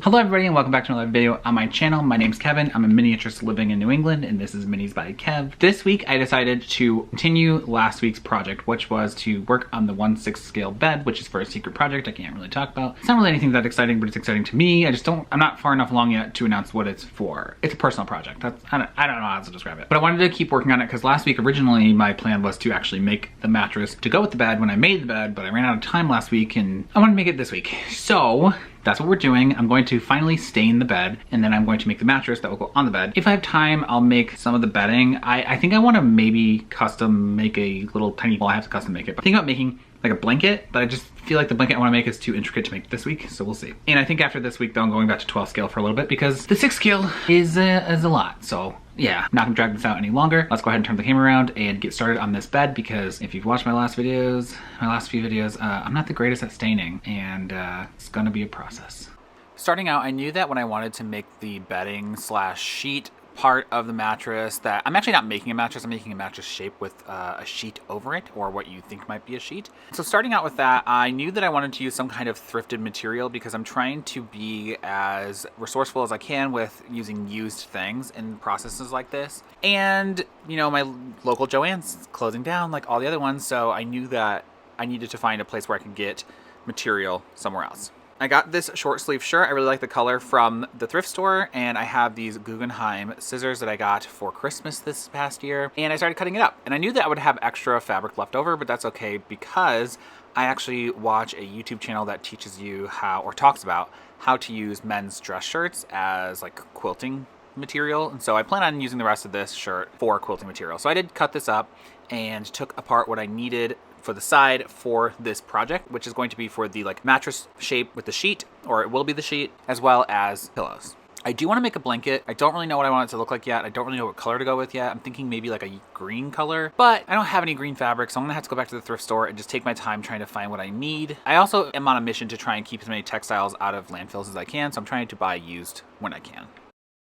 Hello everybody and welcome back to another video on my channel. My name's Kevin. I'm a miniaturist living in New England and this is Minis by Kev. This week I decided to continue last week's project, which was to work on the 1/6 scale bed, which is for a secret project I can't really talk about. It's not really anything that exciting, but it's exciting to me. I'm not far enough along yet to announce what it's for. It's a personal project. I don't know how to describe it. But I wanted to keep working on it because last week originally my plan was to actually make the mattress to go with the bed when I made the bed, but I ran out of time last week and I wanted to make it this week. So that's what we're doing. I'm going to finally stain the bed and then I'm going to make the mattress that will go on the bed. If I have time, I'll make some of the bedding. I think I want to maybe custom make a little tiny, well, I have to custom make it, but I think about making like a blanket, but I just feel like the blanket I want to make is too intricate to make this week, so we'll see. And I think after this week though, I'm going back to 12 scale for a little bit because the 6 scale is a lot. So yeah, I'm not gonna drag this out any longer. Let's go ahead and turn the camera around and get started on this bed because if you've watched my last few videos, I'm not the greatest at staining and it's gonna be a process. Starting out, I knew that when I wanted to make the bedding slash sheet part of the mattress that I'm actually not making a mattress, I'm making a mattress shape with a sheet over it, or what you think might be a sheet. So starting out with that, I knew that I wanted to use some kind of thrifted material because I'm trying to be as resourceful as I can with using used things in processes like this. And you know, my local Joann's closing down like all the other ones, so I knew that I needed to find a place where I could get material somewhere else. I got this short sleeve shirt. I really like the color from the thrift store, and I have these Guggenheim scissors that I got for Christmas this past year, and I started cutting it up. And I knew that I would have extra fabric left over, but that's okay because I actually watch a YouTube channel that teaches you talks about how to use men's dress shirts as like quilting material. And so I plan on using the rest of this shirt for quilting material. So I did cut this up and took apart what I needed for the side for this project, which is going to be for the like mattress shape with the sheet, or it will be the sheet, as well as pillows. I do want to make a blanket. I don't really know what I want it to look like yet. I don't really know what color to go with yet. I'm thinking maybe like a green color, but I don't have any green fabric, so I'm gonna have to go back to the thrift store and just take my time trying to find what I need. I also am on a mission to try and keep as many textiles out of landfills as I can, so I'm trying to buy used when I can.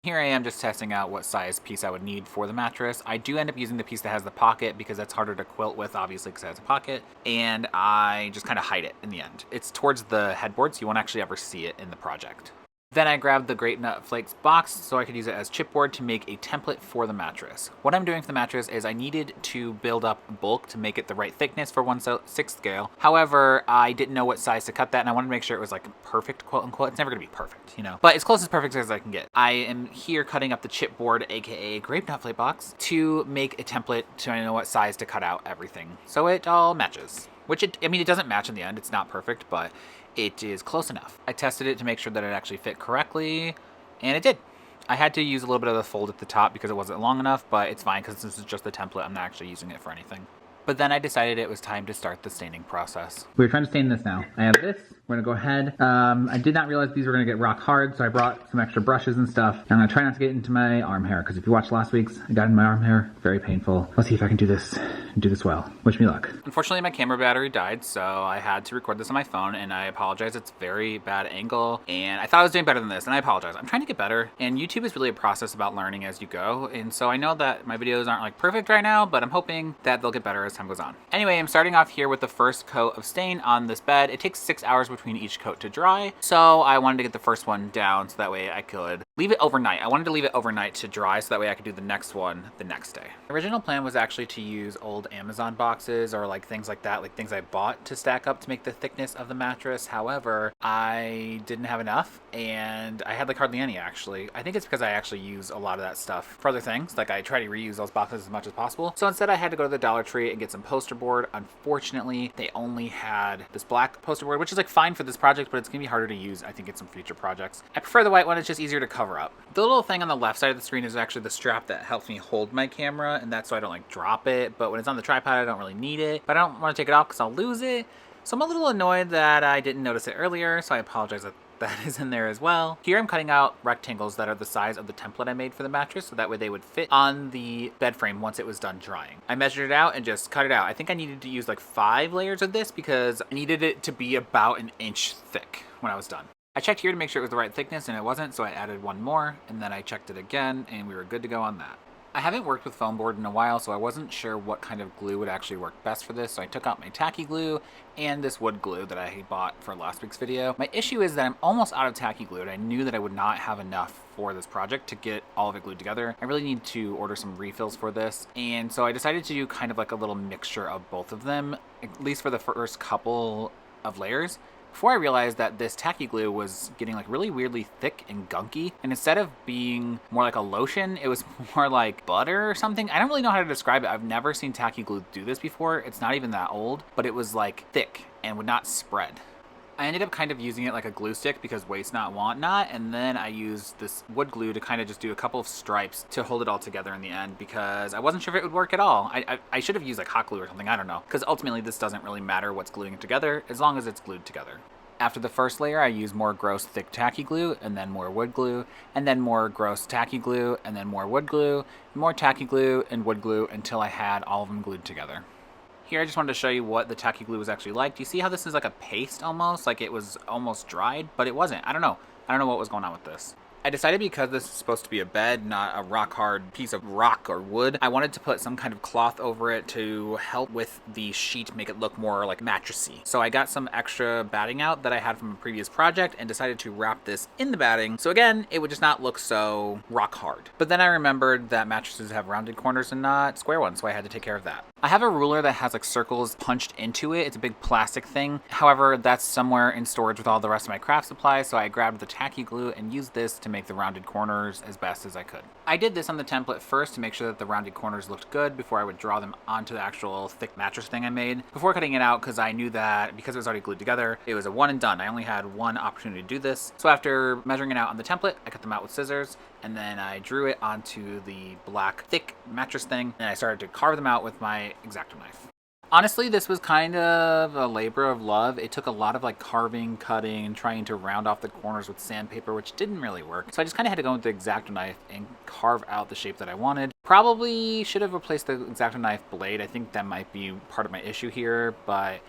Here I am just testing out what size piece I would need for the mattress. I do end up using the piece that has the pocket because that's harder to quilt with, obviously, because it has a pocket. And I just kind of hide it in the end. It's towards the headboard, so you won't actually ever see it in the project. Then I grabbed the Grape Nut Flakes box so I could use it as chipboard to make a template for the mattress. What I'm doing for the mattress is I needed to build up bulk to make it the right thickness for 1/6 scale. However, I didn't know what size to cut that, and I wanted to make sure it was like perfect, quote unquote. It's never gonna be perfect, you know, but as close as perfect as I can get. I am here cutting up the chipboard, aka Grape Nut Flake box, to make a template so I know what size to cut out everything. So it all matches. Which it doesn't match in the end. It's not perfect, but it is close enough. I tested it to make sure that it actually fit correctly, and it did. I had to use a little bit of the fold at the top because it wasn't long enough, but it's fine because this is just the template. I'm not actually using it for anything. But then I decided it was time to start the staining process. We're trying to stain this now. I have this. We're gonna go ahead. I did not realize these were gonna get rock hard, so I brought some extra brushes and stuff. I'm gonna try not to get into my arm hair, because if you watched last week's, I got in my arm hair. Very painful. Let's see if I can do this well. Wish me luck. Unfortunately, my camera battery died, so I had to record this on my phone, and I apologize. It's very bad angle, and I thought I was doing better than this, and I apologize. I'm trying to get better, and YouTube is really a process about learning as you go, and so I know that my videos aren't like perfect right now, but I'm hoping that they'll get better as time goes on. Anyway, I'm starting off here with the first coat of stain on this bed. It takes 6 hours between each coat to dry, so I wanted to get the first one down so that way I could leave it overnight. I wanted to leave it overnight to dry so that way I could do the next one the next day. The original plan was actually to use old Amazon boxes or like things like that, like things I bought to stack up to make the thickness of the mattress. However, I didn't have enough and I had like hardly any actually. I think it's because I actually use a lot of that stuff for other things. Like I try to reuse those boxes as much as possible. So instead I had to go to the Dollar Tree and get some poster board. Unfortunately, they only had this black poster board, which is like fine for this project, but it's gonna be harder to use, I think, in some future projects. I prefer the white one. It's just easier to cover up. The little thing on the left side of the screen is actually the strap that helps me hold my camera, and that's so I don't like drop it. But when it's on the tripod, I don't really need it. But I don't want to take it off because I'll lose it. So I'm a little annoyed that I didn't notice it earlier, so I apologize that is in there as well. Here I'm cutting out rectangles that are the size of the template I made for the mattress, so that way they would fit on the bed frame once it was done drying. I measured it out and just cut it out. I think I needed to use like 5 layers of this because I needed it to be about an inch thick when I was done. I checked here to make sure it was the right thickness and it wasn't, so I added 1 more, and then I checked it again and we were good to go on that. I haven't worked with foam board in a while, so I wasn't sure what kind of glue would actually work best for this, so I took out my tacky glue and this wood glue that I bought for last week's video. My issue is that I'm almost out of tacky glue, and I knew that I would not have enough for this project to get all of it glued together. I really need to order some refills for this, and so I decided to do kind of like a little mixture of both of them, at least for the first couple of layers, before I realized that this tacky glue was getting like really weirdly thick and gunky, and instead of being more like a lotion, it was more like butter or something. I don't really know how to describe it. I've never seen tacky glue do this before. It's not even that old, but it was like thick and would not spread. I ended up kind of using it like a glue stick because waste not, want not, and then I used this wood glue to kind of just do a couple of stripes to hold it all together in the end because I wasn't sure if it would work at all. I should have used like hot glue or something, I don't know, because ultimately this doesn't really matter what's gluing it together as long as it's glued together. After the first layer, I used more gross thick tacky glue, and then more wood glue, and then more gross tacky glue, and then more wood glue, more tacky glue, and wood glue until I had all of them glued together. Here I just wanted to show you what the tacky glue was actually like. Do you see how this is like a paste almost? Like it was almost dried, but it wasn't. I don't know. I don't know what was going on with this. I decided because this is supposed to be a bed, not a rock hard piece of rock or wood, I wanted to put some kind of cloth over it to help with the sheet, make it look more like mattressy. So I got some extra batting out that I had from a previous project and decided to wrap this in the batting. So again, it would just not look so rock hard. But then I remembered that mattresses have rounded corners and not square ones, so I had to take care of that. I have a ruler that has like circles punched into it. It's a big plastic thing. However, that's somewhere in storage with all the rest of my craft supplies, so I grabbed the tacky glue and used this to make the rounded corners as best as I could. I did this on the template first to make sure that the rounded corners looked good before I would draw them onto the actual thick mattress thing I made before cutting it out, because I knew that because it was already glued together, it was a one and done. I only had one opportunity to do this. So after measuring it out on the template, I cut them out with scissors, and then I drew it onto the black thick mattress thing, and I started to carve them out with my X-Acto knife. Honestly, this was kind of a labor of love. It took a lot of like carving, cutting, and trying to round off the corners with sandpaper, which didn't really work. So I just kind of had to go with the X-Acto knife and carve out the shape that I wanted. Probably should have replaced the X-Acto knife blade. I think that might be part of my issue here, but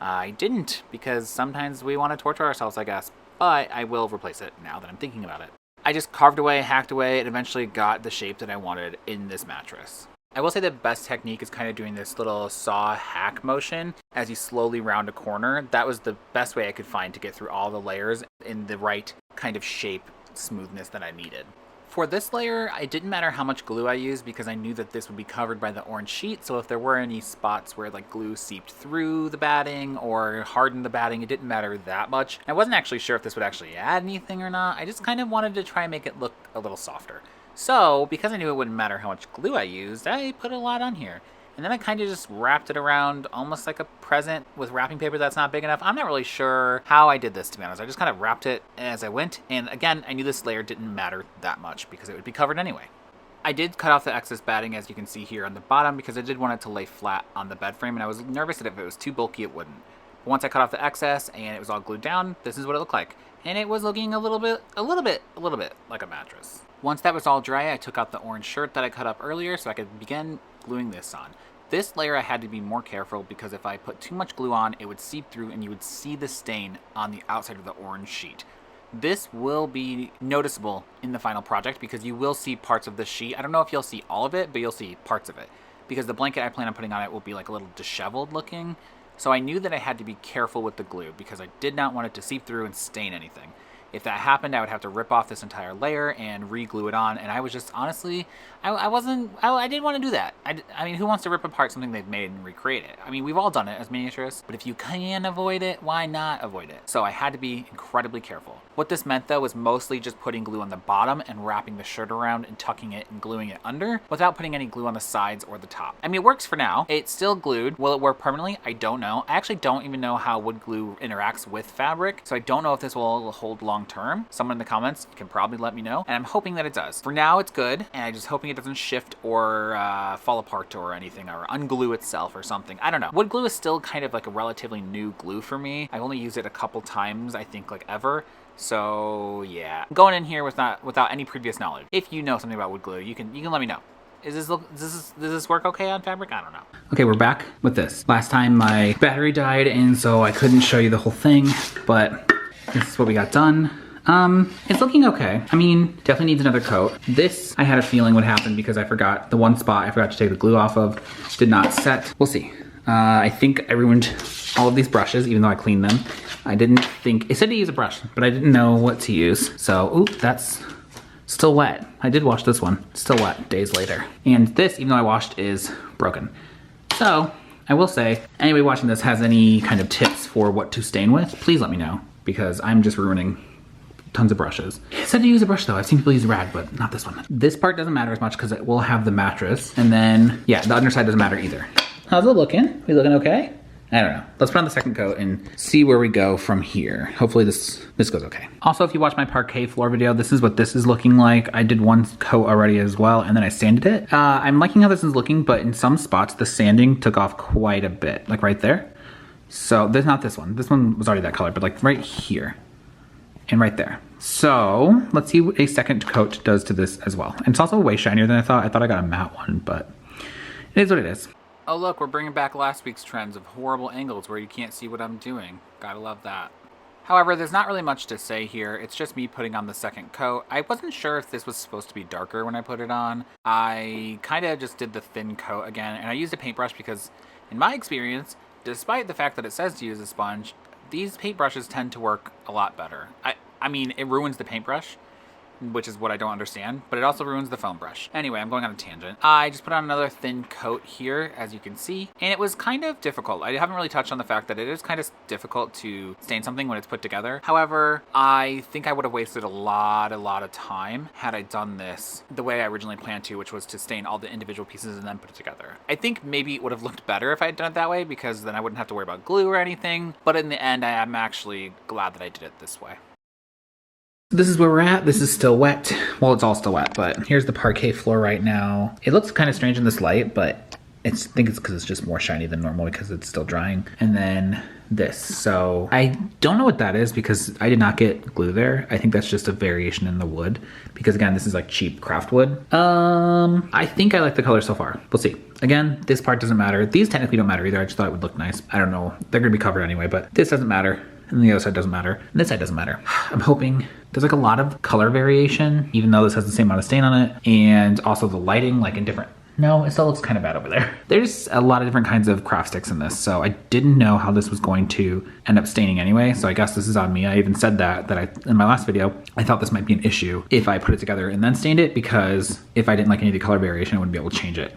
I didn't because sometimes we want to torture ourselves, I guess. But I will replace it now that I'm thinking about it. I just carved away, hacked away, and eventually got the shape that I wanted in this mattress. I will say the best technique is kind of doing this little saw hack motion as you slowly round a corner. That was the best way I could find to get through all the layers in the right kind of shape, smoothness that I needed. For this layer, it didn't matter how much glue I used because I knew that this would be covered by the orange sheet, so if there were any spots where like glue seeped through the batting or hardened the batting, it didn't matter that much. I wasn't actually sure if this would actually add anything or not. I just kind of wanted to try and make it look a little softer. So, because I knew it wouldn't matter how much glue I used, I put a lot on here. And then I kind of just wrapped it around almost like a present with wrapping paper that's not big enough. I'm not really sure how I did this, to be honest. I just kind of wrapped it as I went. And again, I knew this layer didn't matter that much because it would be covered anyway. I did cut off the excess batting, as you can see here on the bottom, because I did want it to lay flat on the bed frame, and I was nervous that if it was too bulky, it wouldn't. But once I cut off the excess and it was all glued down, this is what it looked like. And it was looking a little bit like a mattress. Once that was all dry, I took out the orange shirt that I cut up earlier so I could begin gluing this on. This layer I had to be more careful because if I put too much glue on, it would seep through and you would see the stain on the outside of the orange sheet. This will be noticeable in the final project because you will see parts of the sheet. I don't know if you'll see all of it, but you'll see parts of it because the blanket I plan on putting on it will be like a little disheveled looking. So I knew that I had to be careful with the glue because I did not want it to seep through and stain anything. If that happened, I would have to rip off this entire layer and re-glue it on, and I was just, honestly, I didn't want to do that. I mean, who wants to rip apart something they've made and recreate it? I mean, we've all done it as miniaturists, but if you can avoid it, why not avoid it? So I had to be incredibly careful. What this meant, though, was mostly just putting glue on the bottom and wrapping the shirt around and tucking it and gluing it under without putting any glue on the sides or the top. I mean, it works for now. It's still glued. Will it work permanently? I don't know. I actually don't even know how wood glue interacts with fabric, so I don't know if this will hold long term. Someone in the comments can probably let me know, and I'm hoping that it does. For now, it's good, and I'm just hoping it doesn't shift or fall apart or anything, or unglue itself or something. I don't know. Wood glue is still kind of like a relatively new glue for me. I've only used it a couple times, I think, like ever. So yeah, I'm going in here without any previous knowledge. If you know something about wood glue, you can let me know. Does this work okay on fabric? I don't know. Okay, we're back with this. Last time my battery died, and so I couldn't show you the whole thing, but this is what we got done. It's looking okay. I mean, definitely needs another coat. This, I had a feeling would happen because I forgot the one spot I forgot to take the glue off of, did not set. We'll see. I think I ruined all of these brushes, even though I cleaned them. I didn't think, it said to use a brush, but I didn't know what to use. So, ooh, that's still wet. I did wash this one, still wet days later. And this, even though I washed, is broken. So, I will say, anybody watching this has any kind of tips for what to stain with, please let me know, because I'm just ruining tons of brushes. It said to use a brush though. I've seen people use a rag, but not this one. This part doesn't matter as much because it will have the mattress. And then, yeah, the underside doesn't matter either. How's it looking? We looking okay? I don't know. Let's put on the second coat and see where we go from here. Hopefully this goes okay. Also, if you watch my parquet floor video, this is what this is looking like. I did one coat already as well, and then I sanded it. I'm liking how this is looking, but in some spots, the sanding took off quite a bit, like right there. So there's not this one. This one was already that color, but like right here and right there. So let's see what a second coat does to this as well. And it's also way shinier than I thought. I thought I got a matte one, but it is what it is. Oh look, we're bringing back last week's trends of horrible angles where you can't see what I'm doing. Gotta love that. However, there's not really much to say here. It's just me putting on the second coat. I wasn't sure if this was supposed to be darker when I put it on. I kind of just did the thin coat again, and I used a paintbrush because, in my experience, despite the fact that it says to use a sponge, these paintbrushes tend to work a lot better. I mean, it ruins the paintbrush, which is what I don't understand, but it also ruins the foam brush. Anyway, I'm going on a tangent. I just put on another thin coat here, as you can see, and it was kind of difficult. I haven't really touched on the fact that it is kind of difficult to stain something when it's put together. However, I think I would have wasted a lot of time had I done this the way I originally planned to, which was to stain all the individual pieces and then put it together. I think maybe it would have looked better if I had done it that way, because then I wouldn't have to worry about glue or anything, but in the end, I am actually glad that I did it this way. This is where we're at. This is still wet. Well, it's all still wet, but here's the parquet floor right now. It looks kind of strange in this light, but I think it's because it's just more shiny than normal because it's still drying. And then this. So I don't know what that is because I did not get glue there. I think that's just a variation in the wood because again, this is like cheap craft wood. I think I like the color so far. We'll see. Again, this part doesn't matter. These technically don't matter either. I just thought it would look nice. I don't know. They're gonna be covered anyway, but this doesn't matter. And the other side doesn't matter. And this side doesn't matter. I'm hoping there's like a lot of color variation, even though this has the same amount of stain on it. And also the lighting, like in different, no, it still looks kind of bad over there. There's a lot of different kinds of craft sticks in this. So I didn't know how this was going to end up staining anyway. So I guess this is on me. I even said that in my last video, I thought this might be an issue if I put it together and then stained it, because if I didn't like any of the color variation, I wouldn't be able to change it.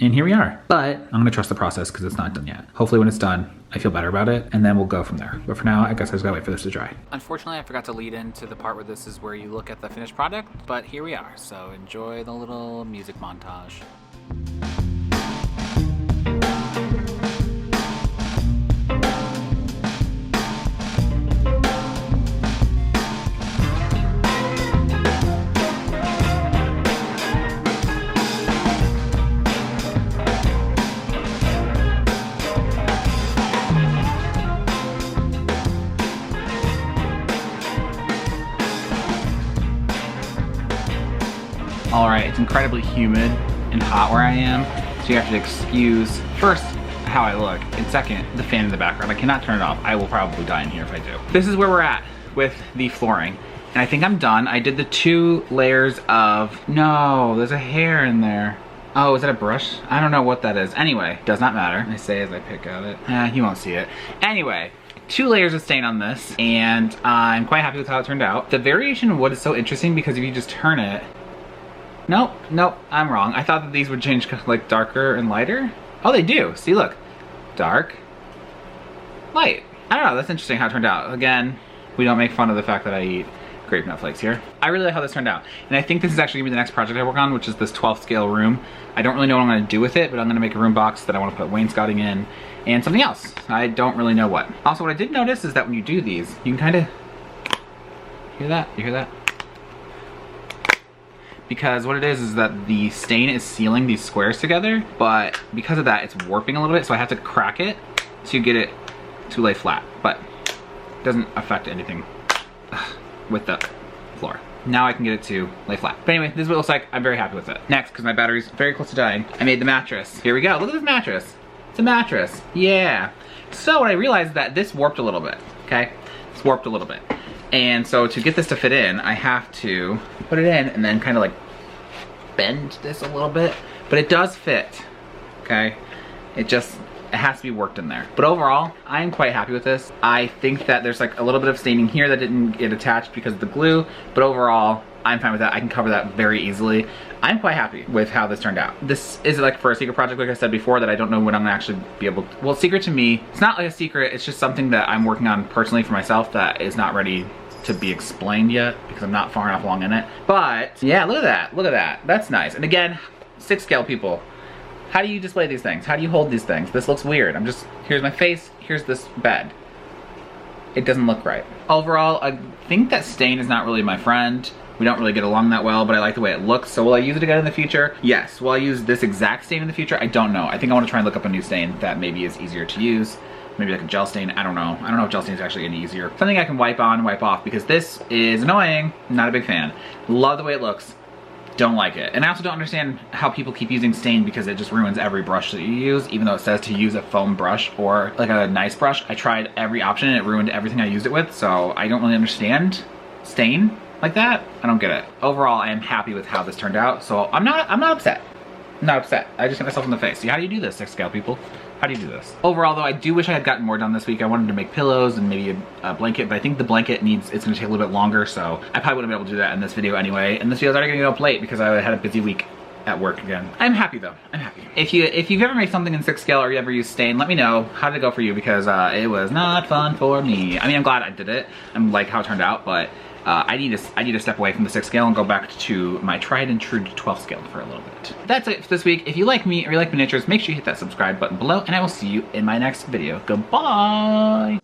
And here we are. But I'm gonna trust the process because it's not done yet. Hopefully when it's done, I feel better about it, and then we'll go from there. But for now, I guess I just gotta wait for this to dry. Unfortunately, I forgot to lead into the part where this is where you look at the finished product, but here we are. So enjoy the little music montage. All right, it's incredibly humid and hot where I am, so you have to excuse, first, how I look, and second, the fan in the background. I cannot turn it off. I will probably die in here if I do. This is where we're at with the flooring, and I think I'm done. I did the 2 layers of, no, there's a hair in there. Oh, is that a brush? I don't know what that is. Anyway, does not matter. I say as I pick at it. You won't see it. Anyway, 2 layers of stain on this, and I'm quite happy with how it turned out. The variation in wood is so interesting because if you just turn it, nope, I'm wrong. I thought that these would change like darker and lighter. Oh, they do. See, look. Dark, light. I don't know, that's interesting how it turned out. Again, we don't make fun of the fact that I eat grape nut flakes here. I really like how this turned out. And I think this is actually gonna be the next project I work on, which is this 12th scale room. I don't really know what I'm gonna do with it, but I'm gonna make a room box that I wanna put wainscoting in and something else. I don't really know what. Also, what I did notice is that when you do these, you can kind of, hear that? You hear that? Because what it is that the stain is sealing these squares together, but because of that, it's warping a little bit, so I have to crack it to get it to lay flat, but it doesn't affect anything with the floor. Now I can get it to lay flat. But anyway, this is what it looks like. I'm very happy with it. Next, because my battery's very close to dying, I made the mattress. Here we go, look at this mattress. It's a mattress, yeah. So what I realized is that this warped a little bit, okay? It's warped a little bit. And so to get this to fit in, I have to put it in and then kind of like bend this a little bit, but it does fit, okay? It has to be worked in there. But overall, I am quite happy with this. I think that there's like a little bit of staining here that didn't get attached because of the glue, but overall, I'm fine with that. I can cover that very easily. I'm quite happy with how this turned out. This is like for a secret project, like I said before, that I don't know when I'm gonna actually be able to, well, secret to me, it's not like a secret, it's just something that I'm working on personally for myself that is not ready to be explained yet because I'm not far enough along in it. But yeah, look at that, that's nice. And again, 6 scale people, how do you display these things? How do you hold these things? This looks weird. Here's my face, here's this bed. It doesn't look right. Overall, I think that stain is not really my friend. We don't really get along that well, but I like the way it looks. So will I use it again in the future? Yes. Will I use this exact stain in the future? I don't know. I think I want to try and look up a new stain that maybe is easier to use. Maybe like a gel stain, I don't know. I don't know if gel stain is actually any easier. Something I can wipe on, wipe off, because this is annoying. Not a big fan. Love the way it looks. Don't like it. And I also don't understand how people keep using stain because it just ruins every brush that you use, even though it says to use a foam brush or like a nice brush. I tried every option and it ruined everything I used it with, so I don't really understand stain like that. I don't get it. Overall, I am happy with how this turned out, so I'm not upset. I'm not upset. I just hit myself in the face. See, how do you do this, 6 scale people? How do you do this? Overall though, I do wish I had gotten more done this week. I wanted to make pillows and maybe a blanket, but I think the blanket it's gonna take a little bit longer, so I probably wouldn't be able to do that in this video anyway. And this video's already gonna go up late because I had a busy week at work again. I'm happy though, I'm happy. If you've ever made something in 6 scale or you ever used stain, let me know. How did it go for you? Because it was not fun for me. I mean, I'm glad I did it. I'm like how it turned out, but I need to step away from the 6 scale and go back to my tried and true 12 scale for a little bit. That's it for this week. If you like me or you like miniatures, make sure you hit that subscribe button below, and I will see you in my next video. Goodbye!